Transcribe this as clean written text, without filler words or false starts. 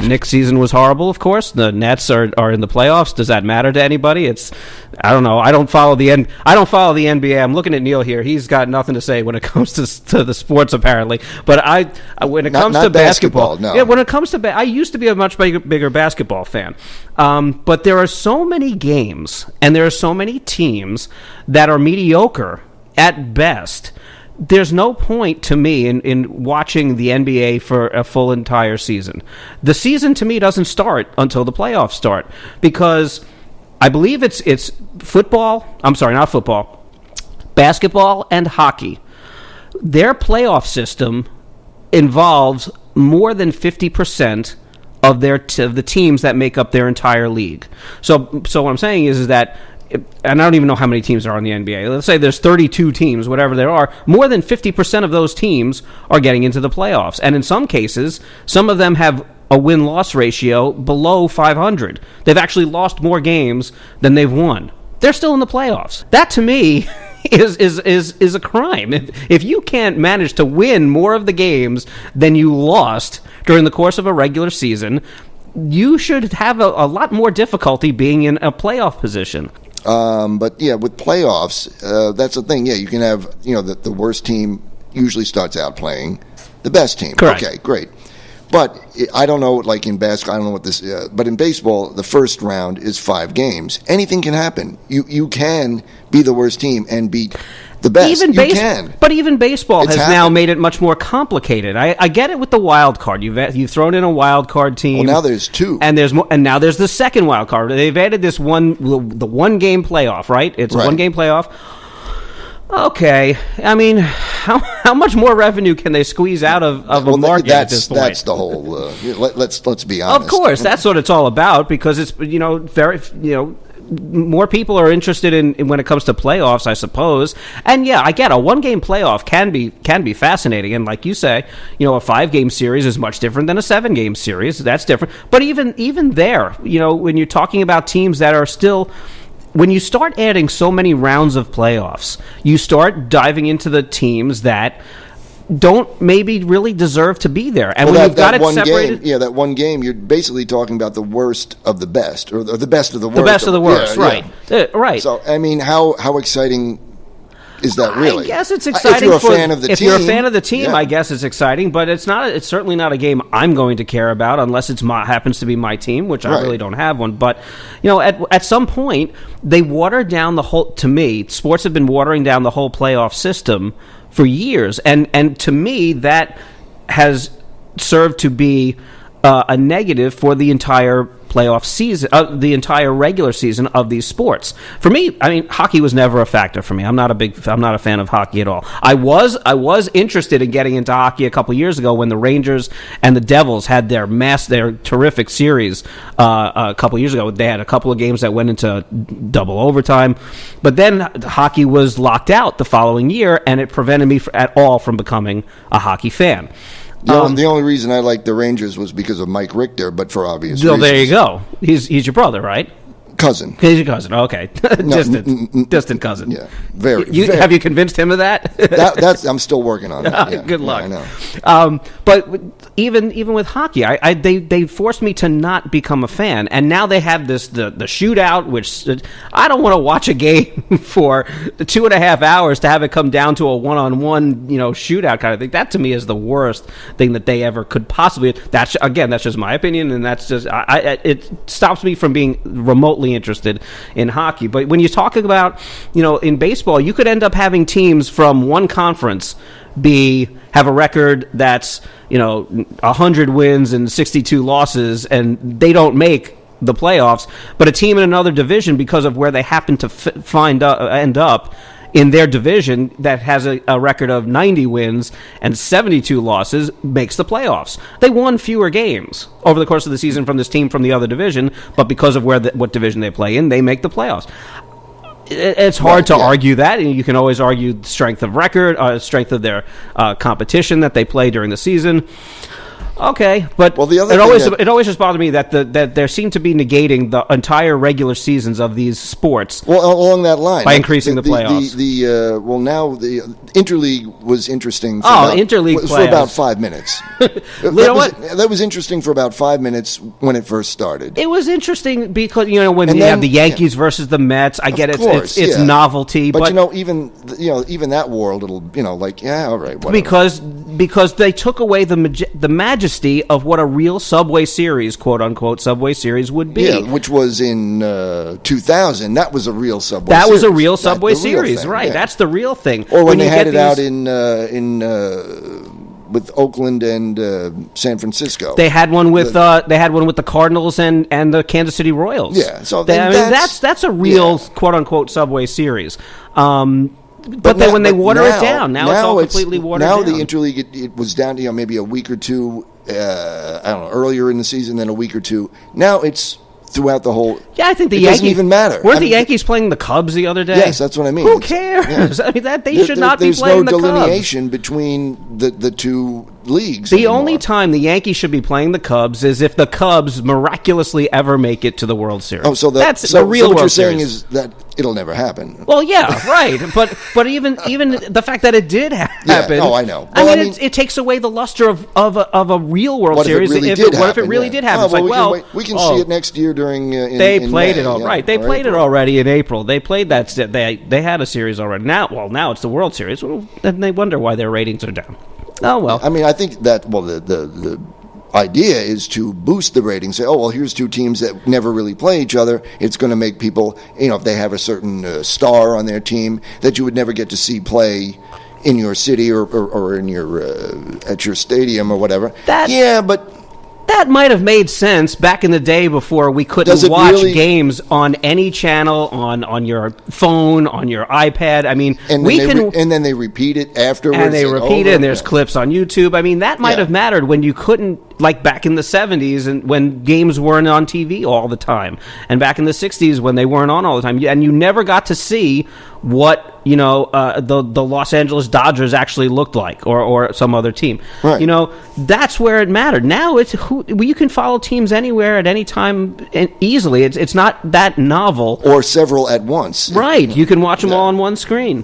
Knicks' season was horrible, of course. The Nets are in the playoffs. Does that matter to anybody? I don't know. I don't follow the NBA. I'm looking at Neil here. He's got nothing to say when it comes to the sports, apparently. But when it comes to basketball, no. Yeah, when it comes to I used to be a much bigger basketball fan. But there are so many games and there are so many teams that are mediocre at best. There's no point to me in watching the NBA for a full entire season. The season to me doesn't start until the playoffs start because I believe it's football. I'm sorry, not football. Basketball and hockey. Their playoff system involves more than 50% of the teams that make up their entire league. So what I'm saying is that, and I don't even know how many teams are on the NBA. Let's say there's 32 teams, whatever there are. More than 50% of those teams are getting into the playoffs. And in some cases, some of them have a win-loss ratio below 500. They've actually lost more games than they've won. They're still in the playoffs. That, to me, is a crime. If you can't manage to win more of the games than you lost during the course of a regular season, you should have a lot more difficulty being in a playoff position. But yeah, with playoffs, that's the thing. Yeah, you can have, the worst team usually starts out playing the best team. Correct. Okay, great. But I don't know, like in basketball, I don't know what this but in baseball, the first round is 5 games. Anything can happen. You can be the worst team and beat the best. But even baseball has now made it much more complicated. I get it with the wild card. You've thrown in a wild card team. Well, now there's 2, and there's more, and now there's the second wild card. They've added this the 1 game playoff, right? It's a 1 game playoff. Okay, I mean, how much more revenue can they squeeze out of a market at this point? That's the whole. Let's be honest. Of course, that's what it's all about because it's very more people are interested in when it comes to playoffs, I suppose. And yeah, I get a 1-game playoff can be fascinating. And like you say, a 5-game series is much different than a 7-game series. That's different. But even there, when you're talking about teams that are still. When you start adding so many rounds of playoffs, you start diving into the teams that don't maybe really deserve to be there. And when you've got it separated... that 1 game, you're basically talking about the worst of the best, or the best of the worst. The best of the worst, right. Yeah. Right. So, I mean, how exciting is that really? I guess it's exciting. If you're a fan of the team. If you're a fan of the team, I guess it's exciting, but it's certainly not a game I'm going to care about unless it happens to be my team, which I really don't have one. But, at some point, they watered down the whole, to me, sports have been watering down the whole playoff system for years. And to me, that has served to be a negative for the entire playoff season, the entire regular season of these sports. For me, I mean, hockey was never a factor for me. I'm not a fan of hockey at all. I was interested in getting into hockey a couple years ago when the Rangers and the Devils had their terrific series a couple years ago. They had a couple of games that went into double overtime, but then hockey was locked out the following year, and it prevented me at all from becoming a hockey fan. The only reason I liked the Rangers was because of Mike Richter, but for obvious reasons. There you go. He's your brother, right? Cousin. He's your cousin. Okay, distant cousin. Yeah, very. Have you convinced him of that? That's I'm still working on that. Yeah. Good luck. Yeah, I know. But even with hockey, they forced me to not become a fan, and now they have the shootout, which I don't want to watch a game for 2.5 hours to have it come down to a 1-on-1 shootout kind of thing. That to me is the worst thing that they ever could possibly. That's just my opinion, and that's just it stops me from being remotely interested in hockey. But when you're talking about, in baseball, you could end up having teams from one conference have a record that's 100 wins and 62 losses, and they don't make the playoffs. But a team in another division, because of where they happen to end up in their division, that has a record of 90 wins and 72 losses, makes the playoffs. They won fewer games over the course of the season from this team from the other division, but because of what division they play in, they make the playoffs. It's hard to argue that, and you can always argue strength of record, strength of their competition that they play during the season. Okay, but Well, the other it always just bothered me that there seemed to be negating the entire regular seasons of these sports. Well, along that line, by increasing the playoffs. Now the interleague was interesting. Interleague for about 5 minutes. That was interesting for about 5 minutes when it first started. It was interesting because when you have the Yankees versus the Mets, I get it's novelty, but even that world, it'll all right, whatever. Because they took away the majesty of what a real Subway Series, quote unquote, Subway Series would be. Yeah, which was in 2000. That was a real Subway. That series. was a real Subway Series, thing, right? Yeah. That's the real thing. Or when they had it out in with Oakland and San Francisco. They had one with the Cardinals and the Kansas City Royals. Yeah, so that's a real quote unquote Subway Series. But then when they water it down, now it's all completely watered down. Now the interleague, it was down to maybe a week or two, I don't know, earlier in the season, then a week or two. Now it's throughout the whole. Yeah, I think the Yankees Yankees doesn't even matter. Weren't the Yankees playing the Cubs the other day? Yes, that's what I mean. Who cares? Yeah. I mean, they should not be playing the There's Cubs. no delineation between the two leagues. The only time the Yankees should be playing the Cubs is if the Cubs miraculously ever make it to the World Series. Oh, so that's the real what World you're saying Series. is that it'll never happen. Well, yeah, right. But even the fact that it did happen. Yeah, I know. Well, I mean, it takes away the luster of a real World Series. What if it really did happen? We can see it next year during. They played it all right. They played April. it already in April. They played that. They had a series already. Now it's the World Series. Well, then they wonder why their ratings are down. Oh well. I mean, I think that the idea is to boost the ratings. Say, here's two teams that never really play each other. It's going to make people, if they have a certain star on their team that you would never get to see play in your city or in your at your stadium or whatever. That might have made sense back in the day before we couldn't watch games on any channel on your phone, on your iPad. I mean, and then they repeat it afterwards. And they repeat it, and there's clips on YouTube. I mean, that might have mattered when you couldn't, like back in the 70s and when games weren't on TV all the time, and back in the 60s when they weren't on all the time, and you never got to see what the Los Angeles Dodgers actually looked like, or some other team. Right. That's where it mattered. Now you can follow teams anywhere at any time and easily. It's not that novel. Or several at once. Right. You can watch them all on one screen.